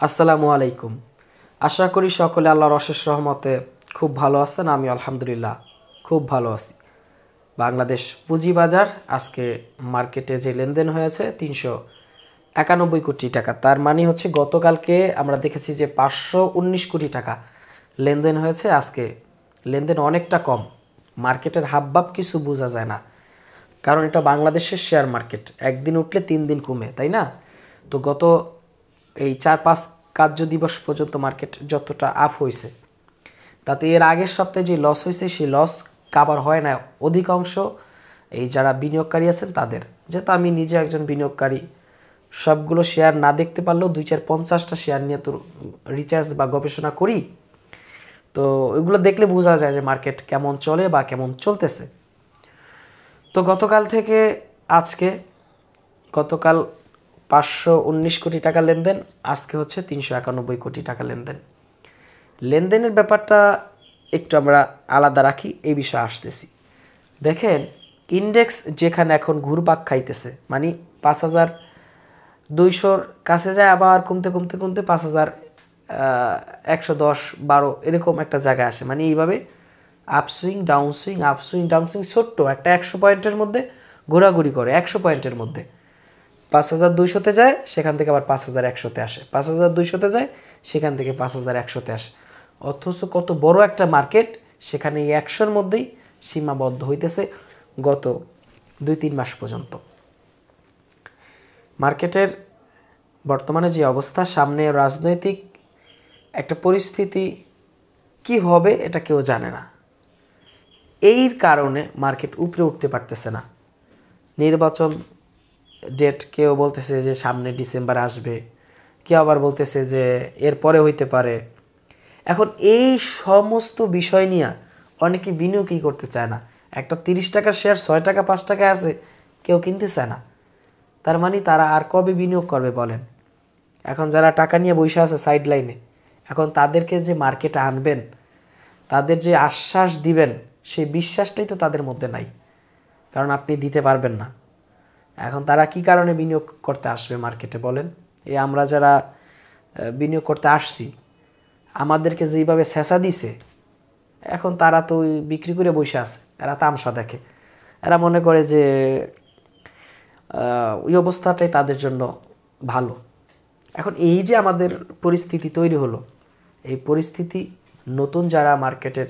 আসসালামু আলাইকুম। আশা করি সকলে আল্লাহর অশেষ রহমতে খুব ভালো আছেন। আমি আলহামদুলিল্লাহ খুব ভালো আছি। বাংলাদেশ পুঁজিবাজার আজকে মার্কেটে যে লেনদেন হয়েছে ৩৯১ কোটি টাকা, তার মানে হচ্ছে গতকালকে আমরা দেখেছি যে ৫১৯ কোটি টাকা লেনদেন হয়েছে। আজকে লেনদেন অনেকটা কম, মার্কেটের হাবভাব কিছু বোঝা যায় না, কারণ এটা বাংলাদেশের শেয়ার মার্কেট, একদিন উঠলে 3 দিন কমে, তাই না? তো গত এই 4-5 কার্য দিবস পর্যন্ত মার্কেট যতটা আপ হয়েছে, তাতে এর আগের সপ্তাহে যে লস হয়েছে সেই লস কাভার হয় না অধিকাংশ এই যারা বিনিয়োগকারী আছেন তাদের। যেহেতু আমি নিজে একজন বিনিয়োগকারী, সবগুলো শেয়ার না দেখতে পারলেও 2-4-50টা শেয়ার নিয়ে তো রিচার্জ বা গবেষণা করি, তো ওইগুলো দেখলে বোঝা যায় যে মার্কেট কেমন চলে বা কেমন চলতেছে। তো গতকাল থেকে আজকে, গতকাল ৫১৯ কোটি টাকা লেনদেন, আজকে হচ্ছে ৩৯১ কোটি টাকা লেনদেন। লেনদেনের ব্যাপারটা একটু আমরা আলাদা রাখি, এই বিষয়ে আসতেছি। দেখেন, ইন্ডেক্স যেখানে এখন ঘুরপাক খাইতেছে, মানে ৫,২০০-র কাছে যায়, আবার কমতে কমতে কমতে ৫,১১০-১২ এরকম একটা জায়গায় আসে, মানে এইভাবে আপসুইং ডাউনসুইং আপসুইং ডাউনসুইং, ছোট্ট একটা ১০০ পয়েন্টের মধ্যে ঘোরাঘুরি করে। ১০০ পয়েন্টের মধ্যে ৫,২০০-তে যায়, সেখান থেকে আবার ৫,১০০-তে আসে, ৫,২০০-তে যায়, সেখান থেকে ৫,১০০-তে আসে। অথচ কত বড় একটা মার্কেট, সেখানে এই ১০০-র মধ্যেই সীমাবদ্ধ হইতেছে গত ২-৩ মাস পর্যন্ত। মার্কেটের বর্তমানে যে অবস্থা, সামনে রাজনৈতিক একটা পরিস্থিতি কি হবে এটা কেউ জানে না। এই কারণে মার্কেট উপরে উঠতে পারতেছে না। নির্বাচন ডেট কেউ বলতেছে যে সামনে ডিসেম্বর আসবে, কেউ আবার বলতেছে যে এরপরে হইতে পারে। এখন এই সমস্ত বিষয় নিয়ে অনেকে বিনিয়োগই করতে চায় না। একটা 30 টাকার শেয়ার 6 টাকা 5 টাকায় আছে, কেউ কিনতে চায় না। তার মানে তারা আর কবে বিনিয়োগ করবে বলেন? এখন যারা টাকা নিয়ে বসে আছে সাইড লাইনে, এখন তাদেরকে যে মার্কেটে আনবেন, তাদের যে আশ্বাস দিবেন, সেই বিশ্বাসটাই তো তাদের মধ্যে নাই, কারণ আপনি দিতে পারবেন না। এখন তারা কি কারণে বিনিয়োগ করতে আসবে মার্কেটে বলেন? এই আমরা যারা বিনিয়োগ করতে আসছি, আমাদেরকে যেইভাবে ছেঁচা দিছে, এখন তারা তো ওই বিক্রি করে বসে আছে, এরা তামসা দেখে। এরা মনে করে যে ওই অবস্থাটাই তাদের জন্য ভালো। এখন এই যে আমাদের পরিস্থিতি তৈরি হলো, এই পরিস্থিতি নতুন যারা মার্কেটের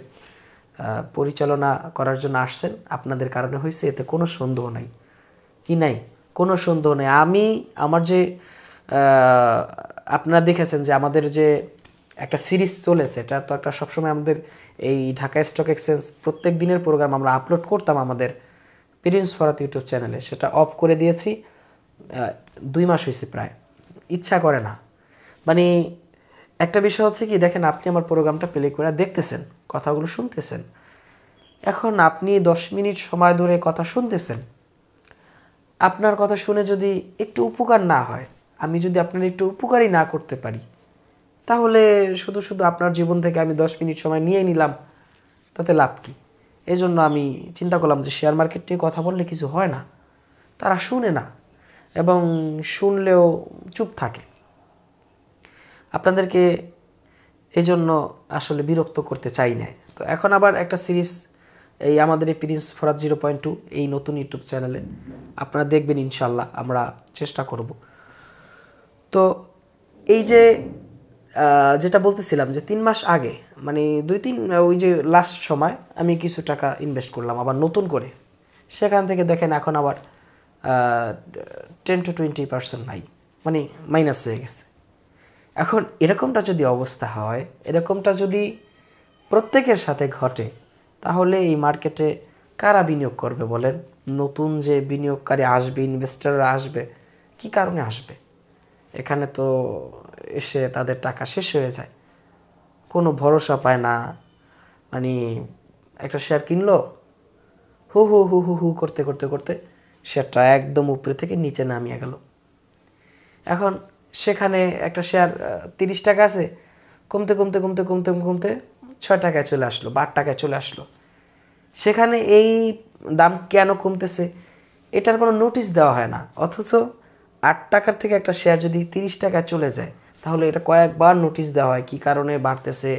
পরিচালনা করার জন্য আসছেন, আপনাদের কারণে হয়েছে, এতে কোনো সন্দেহ নাই। কি নাই? কোনো সন্দেহ নেই। আমি আমার যে আপনারা দেখেছেন যে আমাদের যে একটা সিরিজ চলেছে, এটা তো একটা সবসময় আমাদের এই ঢাকা স্টক এক্সচেঞ্জ প্রত্যেক দিনের প্রোগ্রাম আমরা আপলোড করতাম আমাদের প্রিন্স ফরাত ইউটিউব চ্যানেলে, সেটা অফ করে দিয়েছি। 2 মাস হয়েছে প্রায়, ইচ্ছা করে না। মানে একটা বিষয় হচ্ছে কি, দেখেন আপনি আমার প্রোগ্রামটা প্লে করে দেখতেছেন, কথাগুলো শুনতেছেন, এখন আপনি 10 মিনিট সময় ধরে কথা শুনতেছেন, আপনার কথা শুনে যদি একটু উপকার না হয়, আমি যদি আপনার একটু উপকারই না করতে পারি, তাহলে শুধু শুধু আপনার জীবন থেকে আমি 10 মিনিট সময় নিয়ে নিলাম, তাতে লাভ কি? এই জন্য আমি চিন্তা করলাম যে শেয়ার মার্কেট নিয়ে কথা বললে কিছু হয় না, তারা শুনে না, এবং শুনলেও চুপ থাকে। আপনাদেরকে এই জন্য আসলে বিরক্ত করতে চাই না। তো এখন আবার একটা সিরিজ, এই আমাদের এই প্রিন্স ফরাত 0.2 এই নতুন ইউটিউব চ্যানেলে আপনারা দেখবেন, ইনশাল্লাহ আমরা চেষ্টা করব। তো এই যে যেটা বলতেছিলাম যে 3 মাস আগে, মানে 2-3 ওই যে লাস্ট সময় আমি কিছু টাকা ইনভেস্ট করলাম আবার নতুন করে, সেখান থেকে দেখেন এখন আবার 10-20% নাই, মানে মাইনাস হয়ে গেছে। এখন এরকমটা যদি অবস্থা হয়, এরকমটা যদি প্রত্যেকের সাথে ঘটে, তাহলে এই মার্কেটে কারা বিনিয়োগ করবে বলেন? নতুন যে বিনিয়োগকারী আসবে, ইনভেস্টররা আসবে, কি কারণে আসবে? এখানে তো এসে তাদের টাকা শেষ হয়ে যায়, কোনো ভরসা পায় না। মানে একটা শেয়ার কিনলো, হু হু হু হু হু করতে করতে করতে শেয়ারটা একদম উপরে থেকে নিচে নামিয়ে গেল। এখন সেখানে একটা শেয়ার 30 টাকা আছে, কমতে কমতে কমতে কমতে কমতে 6 টাকায় চলে আসলো বা 8 টাকায় চলে আসলো। সেখানে এই দাম কেন কমতেছে এটার কোনো নোটিশ দেওয়া হয় না, অথচ 8 টাকার থেকে একটা শেয়ার যদি 30 টাকায় চলে যায়, তাহলে এটা কয়েকবার নোটিশ দেওয়া হয় কী কারণে বাড়তেছে,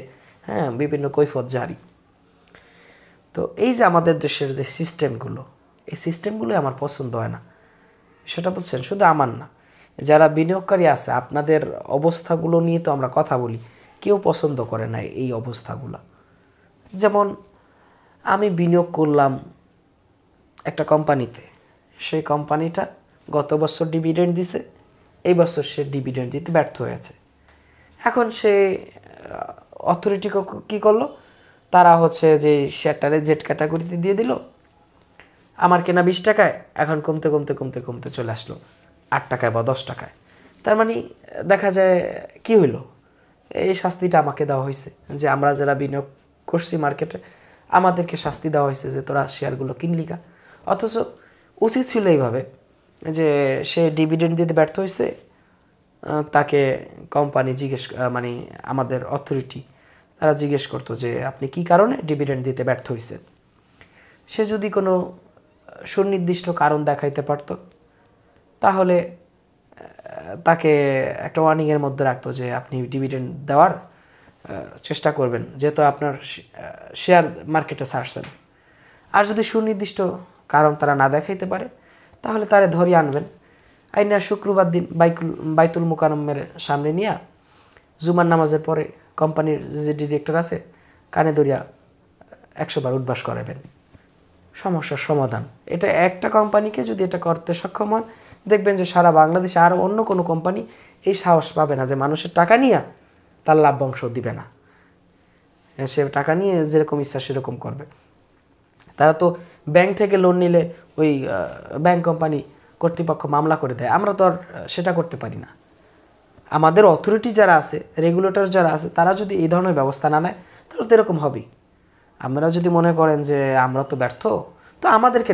হ্যাঁ, বিভিন্ন কৈফিয়ত জারি। তো এই যে আমাদের দেশের যে সিস্টেমগুলো, এই সিস্টেমগুলোই আমার পছন্দ হয় না। সেটা বুঝছেন, শুধু আমার না, যারা বিনিয়োগকারী আছে আপনাদের অবস্থাগুলো নিয়ে তো আমরা কথা বলি, কেউ পছন্দ করে না এই অবস্থাগুলো। যেমন আমি বিনিয়োগ করলাম একটা কোম্পানিতে, সেই কোম্পানিটা গত বছর ডিভিডেন্ড দিছে, এই বছর সে ডিভিডেন্ড দিতে ব্যর্থ হয়েছে। এখন সে অথরিটি কী করলো, তারা হচ্ছে যে শেয়ারটারে জেড ক্যাটাগরিতে দিয়ে দিল। আমার কেনা 20 টাকায় এখন কমতে কমতে কমতে কমতে চলে আসলো 8 টাকায় বা 10 টাকায়। তার মানে দেখা যায় কি হইলো, এই শাস্তিটা আমাকে দেওয়া হয়েছে, যে আমরা যারা বিনিয়োগ করছি মার্কেটে আমাদেরকে শাস্তি দেওয়া হয়েছে যে তোরা শেয়ারগুলো কিনলি কা। অথচ উচিত ছিল এইভাবে যে সে ডিভিডেন্ড দিতে ব্যর্থ হয়েছে, তাকে কোম্পানি জিজ্ঞেস মানে আমাদের অথরিটি তারা জিজ্ঞেস করতো যে আপনি কি কারণে ডিভিডেন্ড দিতে ব্যর্থ হয়েছে। সে যদি কোনো সুনির্দিষ্ট কারণ দেখাইতে পারত তাহলে তাকে একটা ওয়ার্নিংয়ের মধ্যে রাখতো যে আপনি ডিভিডেন্ড দেওয়ার চেষ্টা করবেন, যেহেতু আপনার শেয়ার মার্কেটে ছাড়ছেন। আর যদি সুনির্দিষ্ট কারণ তারা না দেখাইতে পারে তাহলে তারা ধরিয়ে আনবেন, আইনা শুক্রবার দিন বাইতুল মুকাররমের সামনে নিয়ে জুমার নামাজের পরে কোম্পানির যে ডিরেক্টর আছে কানে ধরিয়া 100 বার উঠবাস করাবেন। সমস্যার সমাধান। এটা একটা কোম্পানিকে যদি এটা করতে সক্ষম হন, দেখবেন যে সারা বাংলাদেশে আর অন্য কোনো কোম্পানি এই সাহস পাবে না যে মানুষের টাকা নিয়ে তার লাভ্যাংশ দিবে না। সে টাকা নিয়ে যেরকম ইচ্ছা সেরকম করবে। তারা তো ব্যাংক থেকে লোন নিলে ওই ব্যাংক কোম্পানি কর্তৃপক্ষ মামলা করে দেয়, আমরা তো আর সেটা করতে পারি না। আমাদের অথরিটি যারা আছে, রেগুলেটর যারা আছে, তারা যদি এই ধরনের ব্যবস্থা না নেয় তাহলে তো এরকম হবেই। আমরা যদি মনে করেন যে আমরা তো ব্যর্থ, তো আমাদেরকে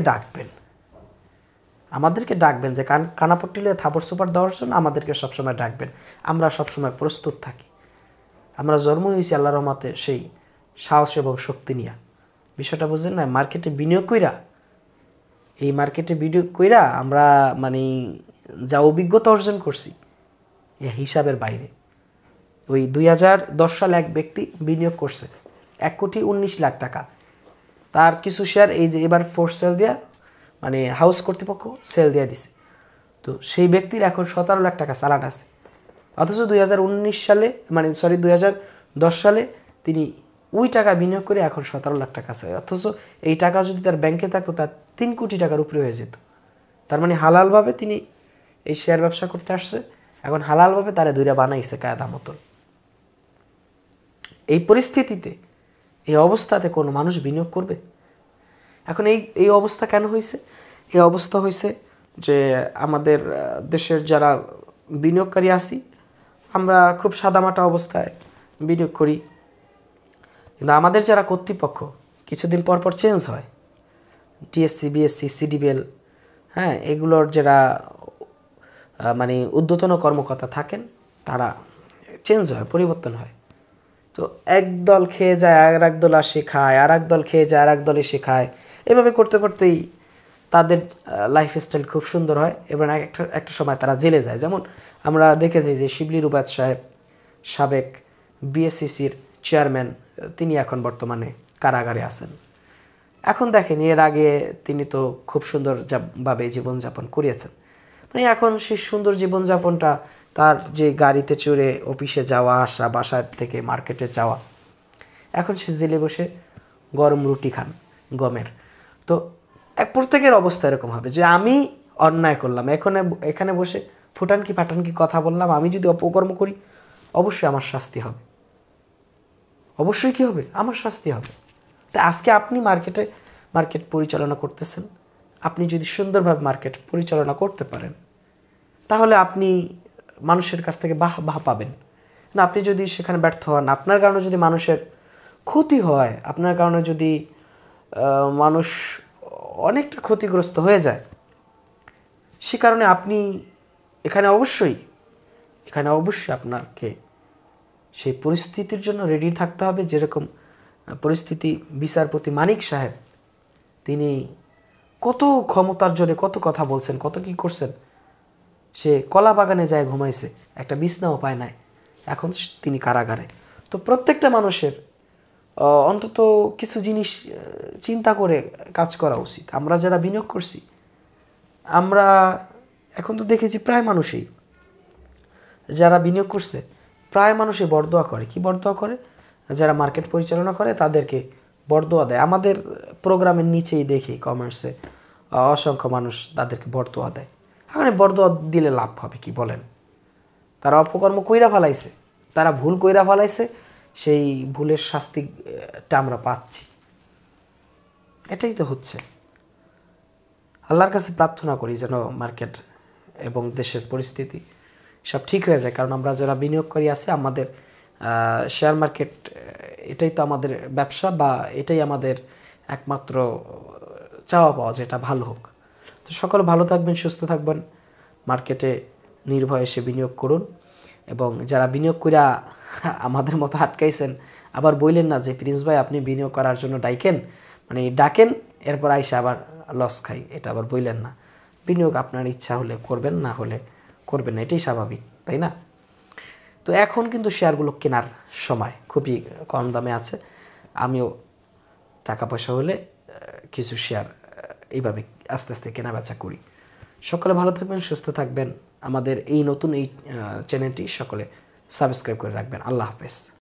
ডাকবেন যে কানাপট্টি লিয়ে থাপড় সুপার দেওয়ার জন্য আমাদেরকে সবসময় ডাকবেন। আমরা সবসময় প্রস্তুত থাকি। আমরা জন্ম হয়েছি আল্লাহর রহমতে সেই সাহস এবং শক্তি নিয়ে। বিষয়টা বুঝলেন না? মার্কেটে বিনিয়োগ কইরা, এই মার্কেটে বিনিয়োগ কইরা আমরা মানে যা অভিজ্ঞতা অর্জন করছি এ হিসাবের বাইরে। ওই 2010 সালে এক ব্যক্তি বিনিয়োগ করছে 1,19,00,000 টাকা। তার কিছু শেয়ার এই যে এবার ফোর্স সেল দেওয়া মানে হাউস কর্তৃপক্ষ সেল দিয়ে দিছে। তো সেই ব্যক্তির এখন 17 লাখ টাকা চালান আছে। অথচ 2010 সালে তিনি ওই টাকা বিনিয়োগ করে এখন 17 লাখ টাকা আছে। অথচ এই টাকা যদি তার ব্যাংকে থাকতো তার 3 কোটি টাকার উপরে হয়ে যেত। তার মানে হালালভাবে তিনি এই শেয়ার ব্যবসা করতে আসছে, এখন হালালভাবে তারা দুইটা বানাইছে কায়দা মতন। এই পরিস্থিতিতে, এই অবস্থাতে কোনো মানুষ বিনিয়োগ করবে? এখন এই অবস্থা কেন হয়েছে? এই অবস্থা হয়েছে যে আমাদের দেশের যারা বিনিয়োগকারী আছি আমরা খুব সাদামাটা অবস্থায় বিনিয়োগ করি, কিন্তু আমাদের যারা কর্তৃপক্ষ কিছুদিন পর পর চেঞ্জ হয়। টিএসসি, বিএসসি, সিডিবিএল, হ্যাঁ, এগুলোর যারা মানে ঊর্ধ্বতন কর্মকর্তা থাকেন তারা চেঞ্জ হয়, পরিবর্তন হয়। তো একদল খেয়ে যায় আর এক দল আসে খায়, আর এক দল খেয়ে যায় আর এক দল এসে খায়। এভাবে করতে করতেই তাদের লাইফস্টাইল খুব সুন্দর হয় এবং একটা সময় তারা জেলে যায়। যেমন আমরা দেখে যাই যে শিবলি রুবাত সাহেব, সাবেক বিএসসিসির চেয়ারম্যান, তিনি এখন বর্তমানে কারাগারে আছেন। এখন দেখেন, এর আগে তিনি তো খুব সুন্দরভাবে জীবনযাপন করিয়েছেন। মানে এখন সেই সুন্দর জীবনযাপনটা, তার যে গাড়িতে চড়ে অফিসে যাওয়া আসা, বাসা থেকে মার্কেটে যাওয়া, এখন সে জেলে বসে গরম রুটি খান গমের। তো প্রত্যেকের অবস্থা এরকম হবে যে আমি অন্যায় করলাম, এখানে বসে ফুটানকি ফাটানকি কথা বললাম, আমি যদি অপকর্ম করি অবশ্যই আমার শাস্তি হবে। অবশ্যই কি হবে? আমার শাস্তি হবে। তাই আজকে আপনি মার্কেট পরিচালনা করতেছেন, আপনি যদি সুন্দরভাবে মার্কেট পরিচালনা করতে পারেন তাহলে আপনি মানুষের কাছ থেকে বাহ পাবেন। না, আপনি যদি সেখানে ব্যর্থ হন, আপনার কারণে যদি মানুষের ক্ষতি হয়, আপনার কারণে যদি মানুষ অনেকটা ক্ষতিগ্রস্ত হয়ে যায়, সে কারণে আপনি এখানে অবশ্যই আপনাকে সেই পরিস্থিতির জন্য রেডি থাকতে হবে। যেরকম পরিস্থিতি বিচারপতি মানিক সাহেব, তিনি কত ক্ষমতার জোরে কত কথা বলছেন, কত কি করছেন। সে কলা বাগানে যায় ঘুমাইছে, একটা বিছনাও পায় নাই। এখন তিনি কারাগারে। তো প্রত্যেকটা মানুষের অন্তত কিছু জিনিস চিন্তা করে কাজ করা উচিত। আমরা যারা বিনিয়োগ করছি, আমরা এখন তো দেখেছি প্রায় মানুষই যারা বিনিয়োগ করছে, প্রায় মানুষই বরদোয়া করে। কি বরদোয়া করে? যারা মার্কেট পরিচালনা করে তাদেরকে বরদোয়া দেয়। আমাদের প্রোগ্রামের নিচেই দেখি কমেন্টসে অসংখ্য মানুষ তাদেরকে বরদোয়া দেয়। এখন বরদোয়া দিলে লাভ হবে কি বলেন? তারা অপকর্ম কইরা ফেলাইছে, তারা ভুল কইরা ফেলাইছে, সেই ভুলের শাস্তিটা আমরা পাচ্ছি। এটাই তো হচ্ছে। আল্লাহর কাছে প্রার্থনা করি যেন মার্কেট এবং দেশের পরিস্থিতি সব ঠিক হয়ে যায়। কারণ আমরা যারা বিনিয়োগকারী আছে, আমাদের শেয়ার মার্কেট এটাই তো আমাদের ব্যবসা, বা এটাই আমাদের একমাত্র চাওয়া পাওয়া যে এটা ভালো হোক। তো সকলে ভালো থাকবেন, সুস্থ থাকবেন, মার্কেটে নির্ভয়ে এসে বিনিয়োগ করুন। এবং যারা বিনিয়োগ কইরা আমাদের মতো আটকাইছেন, আবার বললেন না যে প্রিন্স ভাই আপনি বিনিয়োগ করার জন্য ডাকেন এরপর আইসা আবার লস খাই, এটা আবার বললেন না। বিনিয়োগ আপনার ইচ্ছা হলে করবেন, না হলে করবেন না, এটাই স্বাভাবিক, তাই না? তো এখন কিন্তু শেয়ারগুলো কেনার সময়, খুবই কম দামে আছে। আমিও টাকা পয়সা হলে কিছু শেয়ার এইভাবে আস্তে আস্তে কেনা বেচা করি। সকলে ভালো থাকবেন, সুস্থ থাকবেন। আমাদের এই নতুন চ্যানেলটি সকলে সাবস্ক্রাইব করে রাখবেন। আল্লাহ হাফেজ।